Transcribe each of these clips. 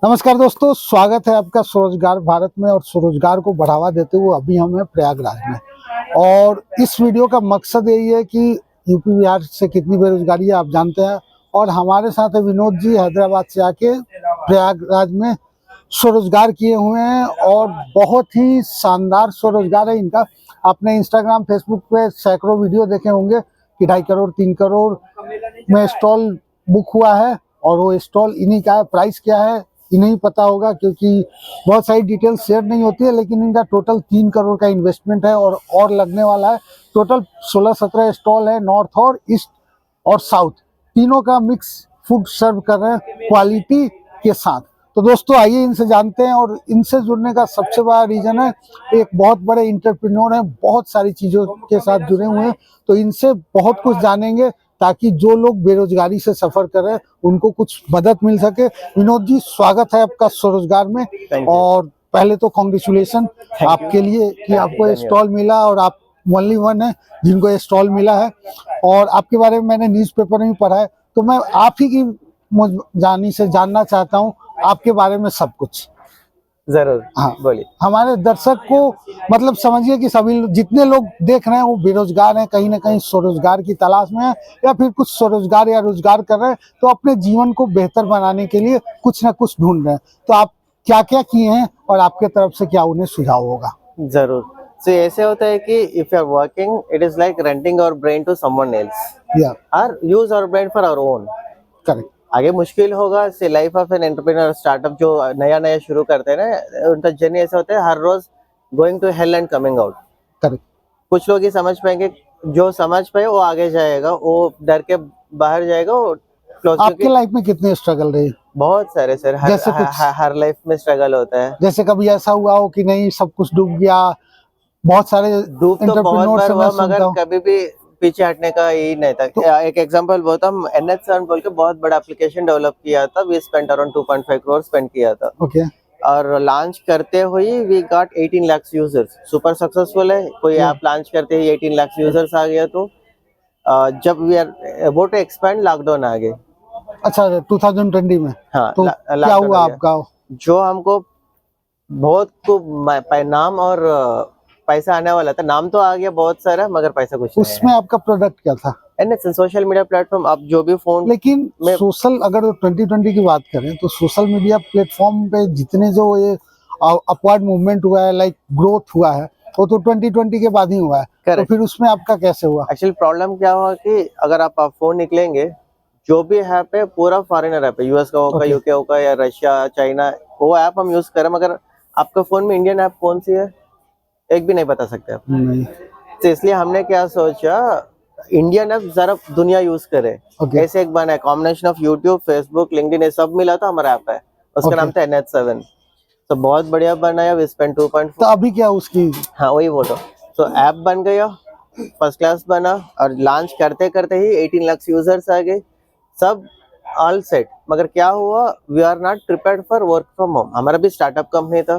नमस्कार दोस्तों, स्वागत है आपका स्वरोजगार भारत में। और स्वरोजगार को बढ़ावा देते हुए अभी हम हैं प्रयागराज में। और इस वीडियो का मकसद यही है कि यूपी बिहार से कितनी बेरोजगारी है आप जानते हैं। और हमारे साथ है विनोद जी, हैदराबाद से आके प्रयागराज में स्वरोजगार किए हुए हैं और बहुत ही शानदार स्वरोजगार है इनका। आपने इंस्टाग्राम फेसबुक पे सैकड़ों वीडियो देखे होंगे कि 2.5 करोड़ 3 करोड़ में स्टॉल बुक हुआ है। और वो स्टॉल इन्हीं का है। प्राइस क्या है इन्हें पता होगा, क्योंकि बहुत सारी डिटेल्स शेयर नहीं होती है। लेकिन इनका टोटल 3 करोड़ का इन्वेस्टमेंट है और लगने वाला है। टोटल 16-17 स्टॉल है, नॉर्थ और ईस्ट और साउथ तीनों का मिक्स फूड सर्व कर रहे हैं क्वालिटी के साथ। तो दोस्तों आइए इनसे जानते हैं। और इनसे जुड़ने का सबसे बड़ा रीजन है, एक बहुत बड़े इंटरप्रेन्योर हैं, बहुत सारी चीज़ों के साथ जुड़े हुए हैं। तो इनसे बहुत कुछ जानेंगे ताकि जो लोग बेरोजगारी से सफर कर रहे हैं उनको कुछ मदद मिल सके। विनोद जी, स्वागत है आपका स्वरोजगार में। और पहले तो कॉन्ग्रेचुलेसन आपके लिए कि आपको स्टॉल मिला और आप ओनली वन है जिनको ये स्टॉल मिला है। और आपके बारे में मैंने न्यूज़पेपर में पढ़ा है, तो मैं आप ही की जानी से जानना चाहता हूँ आपके बारे में सब कुछ। जरूर। हाँ बोलिए। हमारे दर्शक को मतलब समझिए कि सभी जितने लोग देख रहे हैं वो बेरोजगार हैं, कहीं ना कहीं स्वरोजगार की तलाश में है या फिर कुछ स्वरोजगार या रोजगार कर रहे हैं, तो अपने जीवन को बेहतर बनाने के लिए कुछ ना कुछ ढूंढ रहे हैं। तो आप क्या क्या किए हैं और आपके तरफ से क्या उन्हें सुझाव होगा? जरूर। तो ऐसे होता है कि if you are working it is like renting our brain to someone else या और use our brain for our own. Correct. आगे मुश्किल होगा से life of an entrepreneur startup जो नया नया शुरू करते हैं ना, उनका जर्नी ऐसा होता है हर रोज going to hell and coming out. Correct. कुछ लोग ही समझ पाएंगे, जो समझ पाए वो आगे जाएगा, वो डर के बाहर जाएगा। वो आपके लाइफ में कितने स्ट्रगल रहे? बहुत सारे सर, जैसे कुछ हर लाइफ में स्ट्रगल होता है। जैसे कभी ऐसा हुआ हो कि नहीं सब कुछ डूब गया? बहुत सारे डूब तो बहुत एंटरप्रेन्योर बार से मैं हुआ, सुनता मगर हूँ। कभी भी पीछे हटने का यही नहीं था। तो एक एग्जांपल बोलता हूँ, NH7 बोल के बहुत बड़ा एप्लीकेशन डेवलप किया था। We spent around 2.5 crore spend किया था। ओके। और लॉन्च करते हुए we got 18 lakh users. Super successful है। कोई ऐप लॉन्च करते ही 18 लाख यूजर्स आ गया। तो जब we are about to expand, lockdown आ गए। अच्छा 2020 में? हाँ, तो क्या लॉकडाउन हुआ आ गया, आपका? जो हमको बहुत को नाम और पैसा आने वाला था। नाम तो आ गया बहुत सारा, मगर पैसा कुछ नहीं उसमें है। आपका प्रोडक्ट क्या था? NH सोशल मीडिया प्लेटफॉर्म, आप जो भी फोन लेकिन में। सोशल, अगर 2020 की बात करें तो सोशल मीडिया प्लेटफॉर्म पे जितने जो ये अपवर्ड मूवमेंट हुआ है, लाइक ग्रोथ हुआ है, वो तो 2020 के बाद ही हुआ है। तो करेक्ट। फिर उसमें आपका कैसे हुआ? एक्चुअली प्रॉब्लम क्या हुआ कि अगर आप फोन निकलेंगे, जो भी ऐप है पूरा फॉरेनर ऐप है। यूएस का होगा, ओके। यूके होगा या रशिया चाइना, वो ऐप हम यूज करें, मगर आपका फोन में इंडियन ऐप कौन सी है एक भी नहीं बता सकते आप। नहीं। तो इसलिए हमने क्या सोचा, इंडियन ऐप जरा दुनिया यूज करे। ओके। ऐसे एक बना है combination of YouTube, Facebook, LinkedIn, ये सब मिला था हमारा ऐप है। उसका नाम था NH7। तो बहुत बढ़िया बनाया। We spend 2. तो अभी क्या उसकी? हाँ, वही बोलो। तो ऐप बन गया, फर्स्ट क्लास बना। और लॉन्च करते करते ही 18 लाख यूजर्स आ गए, सब ऑल सेट। मगर क्या हुआ, we are not prepared for work from home. हमारा भी स्टार्टअप कंपनी था।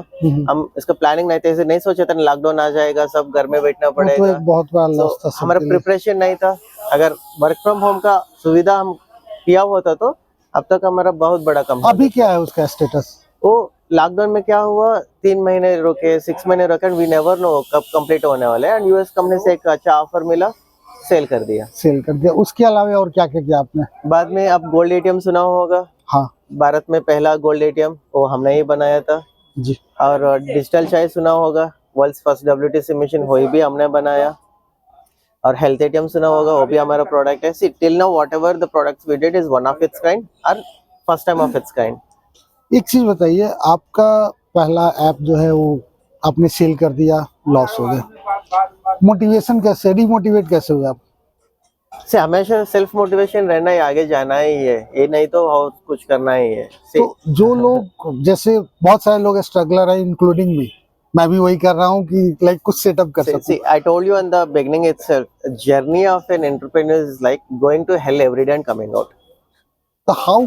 हम इसका प्लानिंग नहीं थे, ऐसे नहीं सोचा था लॉकडाउन आ जाएगा, सब घर में बैठना वो तो पड़ेगा। एक बहुत बड़ा तो लॉस था हमारा सबके लिए। प्रिपरेशन नहीं था। अगर वर्क फ्रॉम होम का सुविधा हम किया होता तो अब तक हमारा बहुत बड़ा कंपनी। अभी क्या है उसका स्टेटस? वो लॉकडाउन में क्या हुआ, 3 महीने रुके, 6 महीने रुके, वी नेवर नो कब कंप्लीट होने वाले हैं। एंड यूएस कंपनी से एक अच्छा ऑफर मिला, सेल कर दिया। सेल कर दिया। उसके अलावा और क्या क्या किया आपने? बाद में आप गोल्ड एटीएम सुना होगा। हाँ भारत में पहला गोल्ड एटीएम वो हमने ही बनाया था। जी। और डिजिटल चाय सुना होगा, वर्ल्ड्स फर्स्ट WTC मशीन वही भी हमने बनाया। और हेल्थ एटीएम सुना होगा, वो भी हमारा प्रोडक्ट है। See till now whatever the products we did is one of its kind और first time of its kind. एक चीज बताइए, आपका पहला ऐप जो है वो आपने सेल कर दिया, लॉस हो गया, मोटिवेशन कैसे, डिमोटिवेट कैसे हुआ आप? से हमेशा सेल्फ मोटिवेशन रहना ही, आगे जाना ही है, ये नहीं तो और कुछ करना ही है। तो जो लोग, जैसे बहुत सारे लोग स्ट्रगलर हैं इंक्लूडिंग मी, मैं भी वही कर रहा हूँ कि लाइक कुछ सेटअप कर सकूं। See, I told you in the beginning itself, a journey of an entrepreneur is like going to hell every day and coming out. So how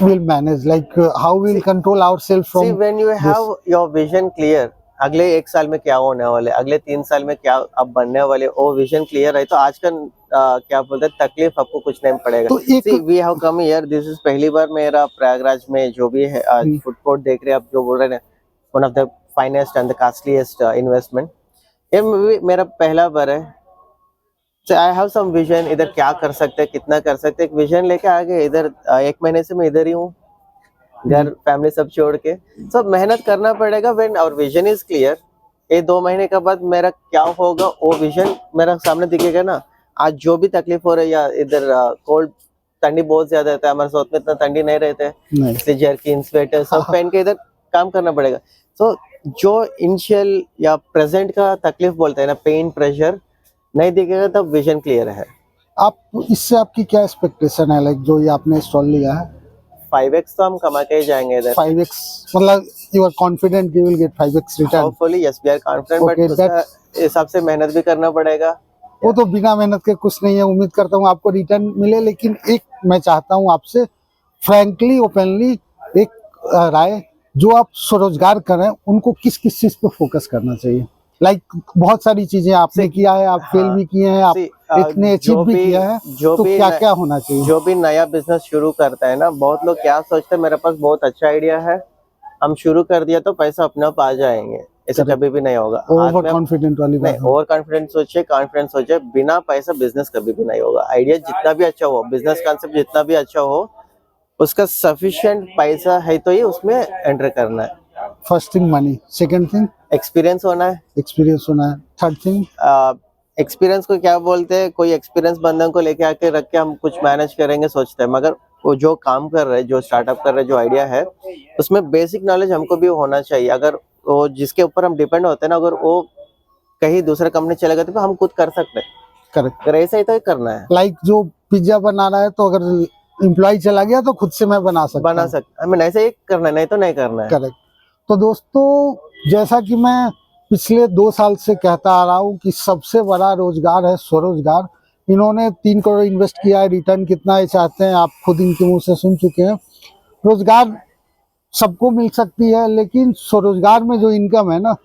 we'll manage, like how we'll control ourselves See, from when you this? have your vision clear, अगले 1 साल में क्या होने वाले, अगले 3 साल में क्या अब बनने वाले, वो विजन क्लियर है तो आज का क्या बोलते हैं तकलीफ आपको कुछ नहीं पड़ेगा। तो एक see we have come here, this is पहली बार मेरा प्रयागराज में जो भी है आज फूड कोर्ट देख रहे हैं आप, जो बोल रहे हैं one of the finest and the costliest investment, ये मेरा पहला बार है। So I have some vision, इधर क्या कर सकते हैं, कितना कर सकते हैं, एक विजन लेके आगे। इधर 1 महीने से मैं इधर ही हूँ, घर फैमिली सब छोड़ के, सब मेहनत करना पड़ेगा। When our vision is clear, ये 2 महीने के बाद मेरा क्या होगा वो विजन मेरा सामने दिखेगा ना। आज जो भी तकलीफ हो रही है, इधर कोल्ड ठंडी बहुत ज्यादा रहता है, हमारे साउथ में इतना ठंडी नहीं रहता है, इसलिए जर्किन स्वेटर सब पहन के इधर काम करना पड़ेगा। तो जो इनिशियल या प्रेजेंट का तकलीफ बोलते हैं ना, पेन प्रेशर नहीं दिखेगा तब विजन क्लियर है। आप इससे आपकी क्या एक्सपेक्टेशन है, लाइक जो ये आपने स्टॉल लिया है 5x तो हम कमा के ही जाएंगे इधर। 5x मतलब you are confident you will get 5x return? Hopefully yes, we are confident, but Okay, उसका हिसाब से मेहनत भी करना पड़ेगा। वो तो बिना मेहनत के कुछ नहीं है। उम्मीद करता हूँ आपको रिटर्न मिले, लेकिन एक मैं चाहता हूँ आपसे फ्रैंकली ओपनली एक राय, जो आप स्वरोजगार करें उनको किस किस चीज पे फोकस करना चाहिए? लाइक बहुत सारी चीजें आपने किया है, आप फेल भी किए हैं, आप इतने अचीव भी किया है, तो क्या क्या होना चाहिए? जो भी नया बिजनेस शुरू करता है ना, बहुत लोग क्या सोचते हैं मेरे पास बहुत अच्छा आइडिया है, हम शुरू कर दिया तो पैसा अपने आप आ जाएंगे, ऐसा कभी भी नहीं होगा। ओवर कॉन्फिडेंट वाली बात नहीं, ओवर कॉन्फिडेंस सोचे, कॉन्फिडेंस सोचे, बिना पैसा बिजनेस कभी भी नहीं होगा। आइडिया जितना भी अच्छा हो, बिजनेस कॉन्सेप्ट जितना भी अच्छा हो, उसका सफिशिएंट पैसा है तो ही उसमें एंटर करना है। First thing money, second thing experience होना है, एक्सपीरियंस होना है, थर्ड थिंग एक्सपीरियंस को क्या बोलते हैं, कोई एक्सपीरियंस बंदों को लेके आके रख के हम कुछ मैनेज करेंगे सोचते हैं, मगर वो जो काम कर रहे हैं, जो स्टार्टअप कर रहे हैं, जो आइडिया है, उसमें बेसिक नॉलेज हमको भी होना चाहिए। अगर वो जिसके ऊपर हम डिपेंड होते हैं ना, अगर वो कहीं दूसरे कंपनी चले गए तो हम खुद कर सकते हैं। करेक्ट। अगर ऐसा ही तो करना है, लाइक जो पिज्जा बना रहा है तो अगर एम्प्लॉय चला गया तो खुद से मैं बना सकता हमें ऐसा ही करना है, नहीं तो नहीं करना है। करेक्ट। तो दोस्तों, जैसा कि मैं पिछले 2 साल से कहता आ रहा हूँ कि सबसे बड़ा रोजगार है स्वरोजगार। इन्होंने 3 करोड़ इन्वेस्ट किया है, रिटर्न कितना ये चाहते हैं आप खुद इनके मुंह से सुन चुके हैं। रोजगार सबको मिल सकती है, लेकिन स्वरोजगार में जो इनकम है ना,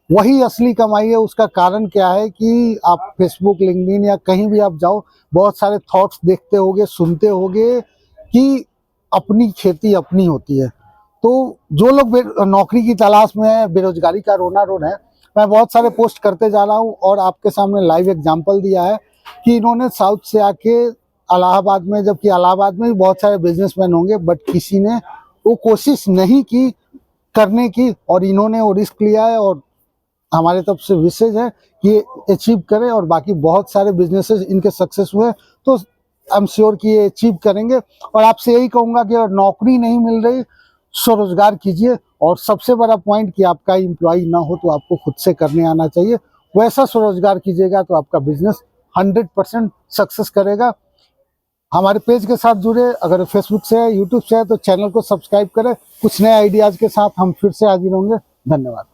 वही असली कमाई है। उसका कारण क्या है कि आप फेसबुक, लिंक्डइन या कहीं भी आप जाओ, बहुत सारे थॉट्स देखते होगे, सुनते होगे कि अपनी खेती अपनी होती है। तो जो लोग नौकरी की तलाश में है, बेरोजगारी का रोना रो रहे हैं, मैं बहुत सारे पोस्ट करते जा रहा हूं और आपके सामने लाइव एग्जांपल दिया है कि इन्होंने साउथ से आके इलाहाबाद में, जबकि इलाहाबाद में भी बहुत सारे बिजनेसमैन होंगे, बट किसी ने वो कोशिश नहीं की करने की, और इन्होंने वो रिस्क लिया है। और हमारे तरफ से विशेष है कि ये अचीव करें, और बाकी बहुत सारे बिजनेसेस इनके सक्सेस हुए, तो आई एम श्योर कि ये अचीव करेंगे। और आपसे यही कहूँगा कि अगर नौकरी नहीं मिल रही, स्वरोजगार कीजिए। और सबसे बड़ा पॉइंट कि आपका एम्प्लॉय ना हो तो आपको खुद से करने आना चाहिए। वैसा स्वरोजगार कीजिएगा तो आपका बिजनेस 100% सक्सेस करेगा। हमारे पेज के साथ जुड़े, अगर फेसबुक से है, यूट्यूब से है, तो चैनल को सब्सक्राइब करें। कुछ नए आइडियाज के साथ हम फिर से हाजिर होंगे। धन्यवाद।